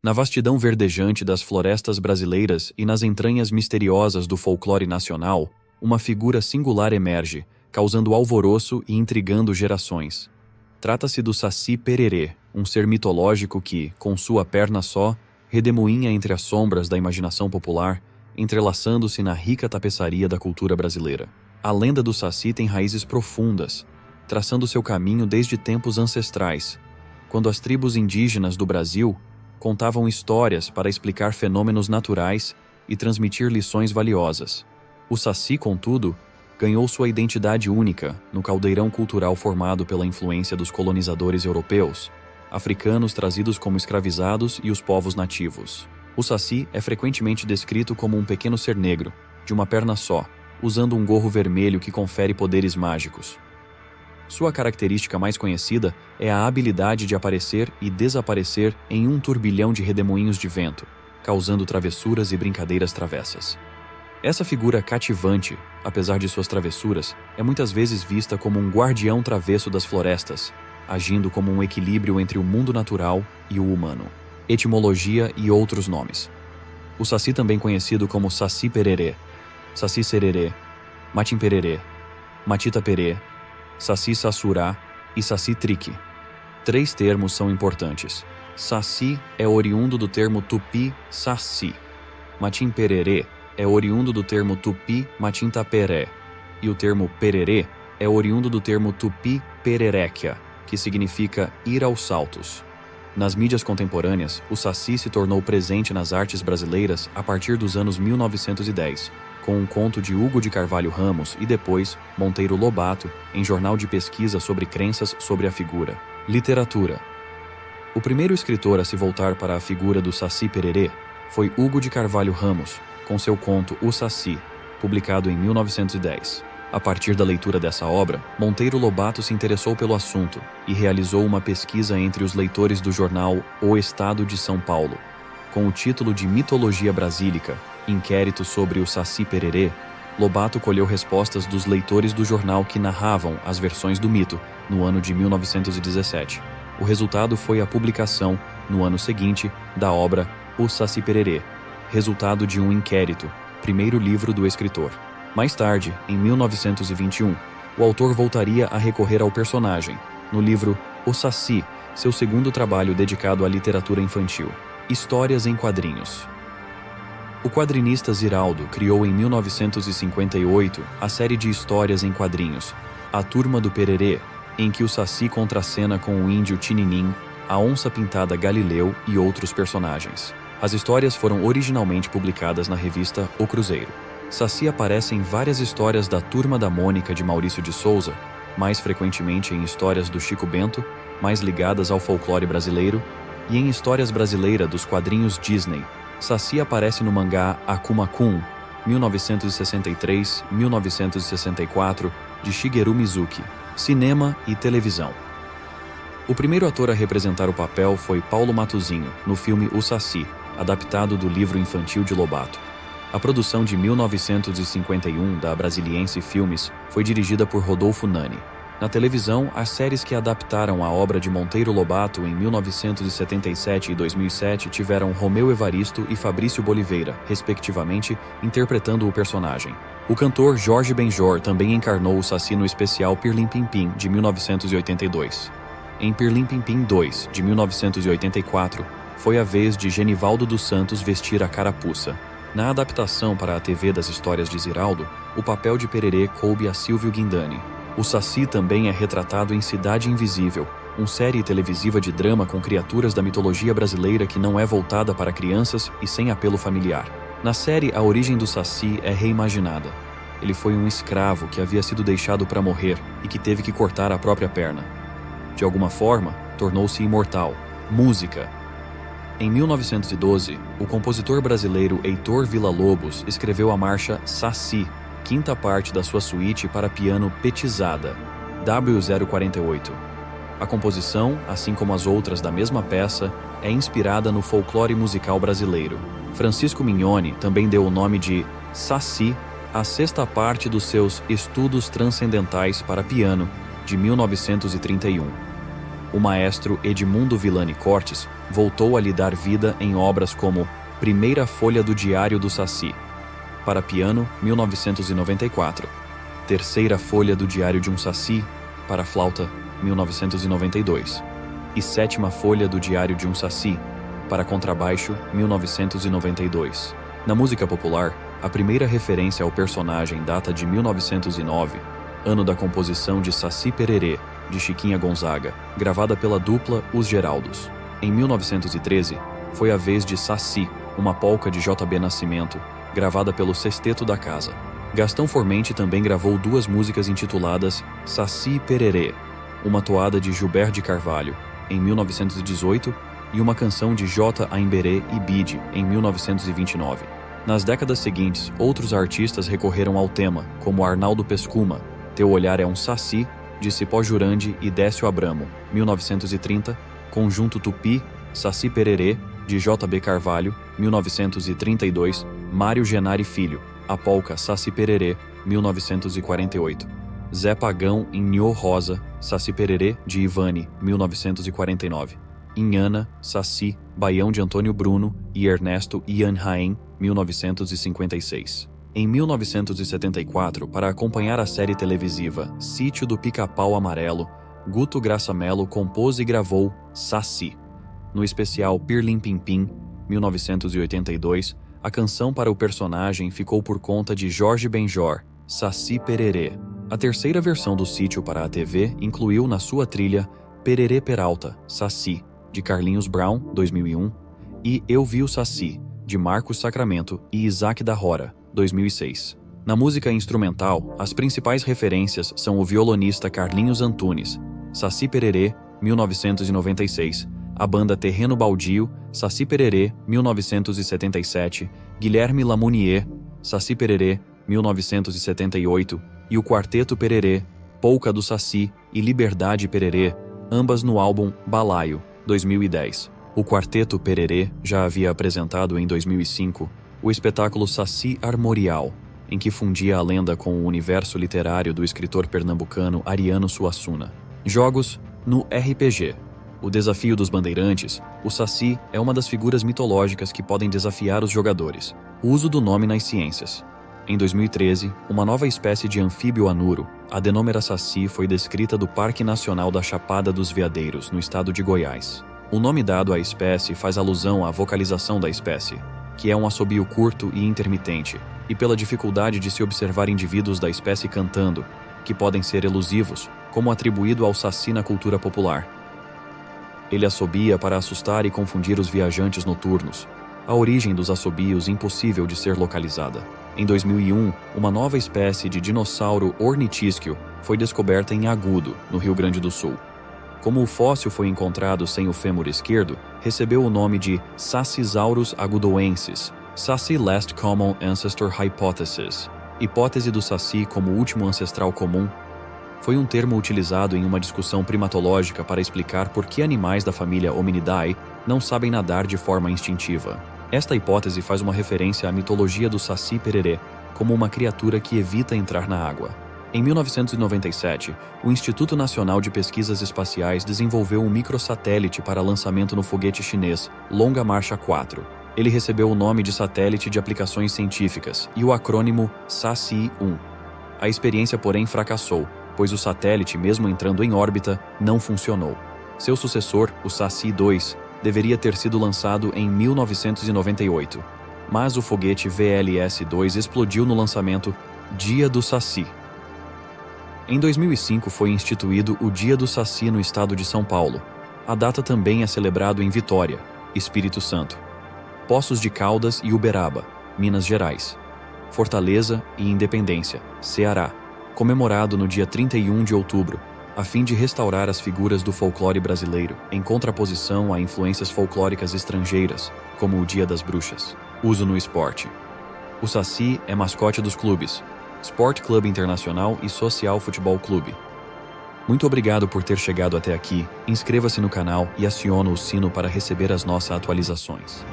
Na vastidão verdejante das florestas brasileiras e nas entranhas misteriosas do folclore nacional, uma figura singular emerge, causando alvoroço e intrigando gerações. Trata-se do Saci Pererê, um ser mitológico que, com sua perna só, redemoinha entre as sombras da imaginação popular, entrelaçando-se na rica tapeçaria da cultura brasileira. A lenda do Saci tem raízes profundas, traçando seu caminho desde tempos ancestrais, quando as tribos indígenas do Brasil contavam histórias para explicar fenômenos naturais e transmitir lições valiosas. O Saci, contudo, ganhou sua identidade única no caldeirão cultural formado pela influência dos colonizadores europeus, africanos trazidos como escravizados e os povos nativos. O Saci é frequentemente descrito como um pequeno ser negro, de uma perna só, usando um gorro vermelho que confere poderes mágicos. Sua característica mais conhecida é a habilidade de aparecer e desaparecer em um turbilhão de redemoinhos de vento, causando travessuras e brincadeiras travessas. Essa figura cativante, apesar de suas travessuras, é muitas vezes vista como um guardião travesso das florestas, agindo como um equilíbrio entre o mundo natural e o humano. Etimologia e outros nomes. O Saci, também conhecido como Saci Pererê, Saci Sererê, Matim Pererê, Matita Perê, Saci Sassurá e Saci Trique. 3 termos são importantes. Saci é oriundo do termo tupi saci. Matim Pererê é oriundo do termo tupi matintaperé. E o termo pererê é oriundo do termo tupi pereréquia, que significa ir aos saltos. Nas mídias contemporâneas, o Saci se tornou presente nas artes brasileiras a partir dos anos 1910, com um conto de Hugo de Carvalho Ramos e depois Monteiro Lobato, em jornal de pesquisa sobre crenças sobre a figura. Literatura. O primeiro escritor a se voltar para a figura do Saci Pererê foi Hugo de Carvalho Ramos, com seu conto O Saci, publicado em 1910. A partir da leitura dessa obra, Monteiro Lobato se interessou pelo assunto e realizou uma pesquisa entre os leitores do jornal O Estado de São Paulo. Com o título de Mitologia Brasílica, Inquérito sobre o Saci Pererê, Lobato colheu respostas dos leitores do jornal que narravam as versões do mito no ano de 1917. O resultado foi a publicação, no ano seguinte, da obra O Saci Pererê, resultado de um inquérito, primeiro livro do escritor. Mais tarde, em 1921, o autor voltaria a recorrer ao personagem, no livro O Saci, seu segundo trabalho dedicado à literatura infantil. Histórias em quadrinhos. O quadrinista Ziraldo criou em 1958 a série de histórias em quadrinhos, A Turma do Pererê, em que o Saci contracena com o índio Tininim, a onça pintada Galileu e outros personagens. As histórias foram originalmente publicadas na revista O Cruzeiro. Saci aparece em várias histórias da Turma da Mônica de Maurício de Souza, mais frequentemente em histórias do Chico Bento, mais ligadas ao folclore brasileiro, e em histórias brasileiras dos quadrinhos Disney. Saci aparece no mangá Akuma Kun, 1963-1964, de Shigeru Mizuki. Cinema e televisão. O primeiro ator a representar o papel foi Paulo Matuzinho, no filme O Saci, adaptado do livro infantil de Lobato. A produção de 1951 da Brasiliense Filmes foi dirigida por Rodolfo Nani. Na televisão, as séries que adaptaram a obra de Monteiro Lobato em 1977 e 2007 tiveram Romeu Evaristo e Fabrício Boliveira, respectivamente, interpretando o personagem. O cantor Jorge Benjor também encarnou o Saci no especial Pirlim Pim Pim, de 1982. Em Pirlim Pim Pim 2, de 1984, foi a vez de Genivaldo dos Santos vestir a carapuça. Na adaptação para a TV das histórias de Ziraldo, o papel de Pererê coube a Silvio Guindani. O Saci também é retratado em Cidade Invisível, uma série televisiva de drama com criaturas da mitologia brasileira que não é voltada para crianças e sem apelo familiar. Na série, a origem do Saci é reimaginada. Ele foi um escravo que havia sido deixado para morrer e que teve que cortar a própria perna. De alguma forma, tornou-se imortal. Música. Em 1912, o compositor brasileiro Heitor Villa-Lobos escreveu a marcha Saci, quinta parte da sua suíte para piano Petizada, W048. A composição, assim como as outras da mesma peça, é inspirada no folclore musical brasileiro. Francisco Mignoni também deu o nome de Saci à sexta parte dos seus Estudos Transcendentais para Piano, de 1931. o maestro Edmundo Villani Cortes voltou a lhe dar vida em obras como Primeira Folha do Diário do Saci, para piano, 1994, Terceira Folha do Diário de um Saci, para flauta, 1992, e Sétima Folha do Diário de um Saci, para contrabaixo, 1992. Na música popular, a primeira referência ao personagem data de 1909, ano da composição de Saci Pererê, de Chiquinha Gonzaga, gravada pela dupla Os Geraldos. Em 1913, foi a vez de Saci, uma polca de J.B. Nascimento, gravada pelo Sexteto da Casa. Gastão Formente também gravou duas músicas intituladas Saci Pererê, uma toada de Gilberto de Carvalho, em 1918, e uma canção de J. Aimberê e Bide, em 1929. Nas décadas seguintes, outros artistas recorreram ao tema, como Arnaldo Pescuma, Teu Olhar é um Saci, de Cipó Jurandi e Décio Abramo, 1930, Conjunto Tupi, Saci Pererê, de J.B. Carvalho, 1932, Mário Genari Filho, a polca Saci Pererê, 1948. Zé Pagão em Nhô Rosa, Saci Pererê, de Ivani, 1949. Inhana, Saci, Baião de Antônio Bruno e Ernesto Ian Raen, 1956. Em 1974, para acompanhar a série televisiva Sítio do Pica-Pau Amarelo, Guto Graça Mello compôs e gravou Saci. No especial Pirlim Pim Pim, 1982, a canção para o personagem ficou por conta de Jorge Benjor, Saci Pererê. A terceira versão do sítio para a TV incluiu na sua trilha Pererê Peralta, Saci, de Carlinhos Brown, 2001, e Eu Vi o Saci, de Marcos Sacramento e Isaac da Hora, 2006. Na música instrumental, as principais referências são o violonista Carlinhos Antunes, Saci Pererê, 1996, a banda Terreno Baldio, Saci Pererê, 1977, Guilherme Lamounier, Saci Pererê, 1978, e o Quarteto Pererê, Polca do Saci e Liberdade Pererê, ambas no álbum Balaio, 2010. O Quarteto Pererê já havia apresentado em 2005 o espetáculo Saci Armorial, em que fundia a lenda com o universo literário do escritor pernambucano Ariano Suassuna. Jogos no RPG. O Desafio dos Bandeirantes, o Saci é uma das figuras mitológicas que podem desafiar os jogadores. O uso do nome nas ciências. Em 2013, uma nova espécie de anfíbio anuro, a Adenomera saci, foi descrita do Parque Nacional da Chapada dos Veadeiros, no estado de Goiás. O nome dado à espécie faz alusão à vocalização da espécie, que é um assobio curto e intermitente, e pela dificuldade de se observar indivíduos da espécie cantando, que podem ser elusivos, como atribuído ao saci na cultura popular. Ele assobia para assustar e confundir os viajantes noturnos. A origem dos assobios impossível de ser localizada. Em 2001, uma nova espécie de dinossauro ornitísquio foi descoberta em Agudo, no Rio Grande do Sul. Como o fóssil foi encontrado sem o fêmur esquerdo, recebeu o nome de Sacisaurus agudoensis, Saci Last Common Ancestor Hypothesis, hipótese do saci como último ancestral comum. Foi um termo utilizado em uma discussão primatológica para explicar por que animais da família Hominidae não sabem nadar de forma instintiva. Esta hipótese faz uma referência à mitologia do Saci Pererê, como uma criatura que evita entrar na água. Em 1997, o Instituto Nacional de Pesquisas Espaciais desenvolveu um microsatélite para lançamento no foguete chinês Longa Marcha 4. Ele recebeu o nome de Satélite de Aplicações Científicas e o acrônimo SACI-1. A experiência, porém, fracassou, pois o satélite, mesmo entrando em órbita, não funcionou. Seu sucessor, o SACI-2, deveria ter sido lançado em 1998, mas o foguete VLS-2 explodiu no lançamento Dia do Saci. Em 2005 foi instituído o Dia do Saci no estado de São Paulo. A data também é celebrado em Vitória, Espírito Santo, Poços de Caldas e Uberaba, Minas Gerais, Fortaleza e Independência, Ceará, comemorado no dia 31 de outubro, a fim de restaurar as figuras do folclore brasileiro, em contraposição a influências folclóricas estrangeiras, como o Dia das Bruxas. Uso no esporte. O Saci é mascote dos clubes Sport Clube Internacional e Social Futebol Clube. Muito obrigado por ter chegado até aqui, inscreva-se no canal e acione o sino para receber as nossas atualizações.